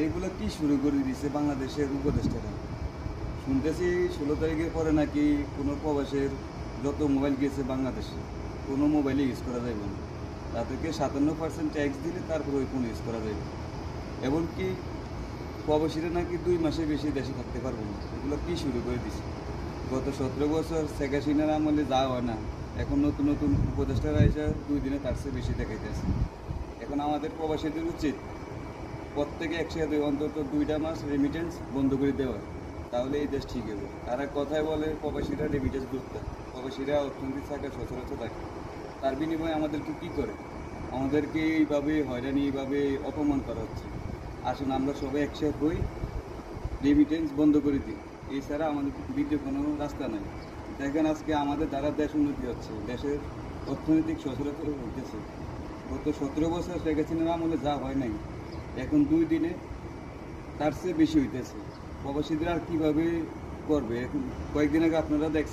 এগুলো কি শুরু করে দিচ্ছে বাংলাদেশের উপদেষ্টারা? শুনতেছি 16 তারিখের পরে নাকি কোনো প্রবাসের যত মোবাইল গেছে বাংলাদেশে কোনো মোবাইলই ইউজ করা যাবে না। তাদেরকে 57% ট্যাক্স দিলে তারপর ওই ফোন ইউজ করা যাবে। এমনকি প্রবাসীরা নাকি 2 মাসের বেশি দেশে থাকতে পারবো না। এগুলো কি শুরু করে দিচ্ছে? গত 17 বছর শেখ হাসিনার আমলে যা হয় না, এখন নতুন নতুন উপদেষ্টারা এসে 2 দিনে তার চেয়ে বেশি দেখাইতেছে। এখন আমাদের প্রবাসীদের উচিত প্রত্যেকে একসাথে অন্তত 2টা মাস রেমিটেন্স বন্ধ করে দেওয়া, তাহলে এই দেশ ঠিক হবে। তারা কথায় বলে প্রবাসীরা রেমিটেন্স করতে, প্রবাসীরা অর্থনৈতিক থাকে সচরাচর থাকে, তার বিনিময়ে আমাদেরকে কী করে? আমাদেরকে এইভাবে হয়রানি, এইভাবে অপমান করা হচ্ছে। আসুন আমরা সবাই একসাথে হই, রেমিটেন্স বন্ধ করে দিই। এছাড়া আমাদের পৃথিবীতে কোনো রাস্তা নাই। দেখেন আজকে আমাদের দ্বারা দেশ উন্নতি হচ্ছে, দেশের অর্থনৈতিক সচরাচর হইতেছে। গত 17 বছর শেখ হাসিনার আমলে যা হয় নাই, এখন 2 দিনে তার চেয়ে বেশি হইতেছে। প্রবাসীদের আর কীভাবে করবে? এখন কয়েকদিন আগে আপনারা দেখছেন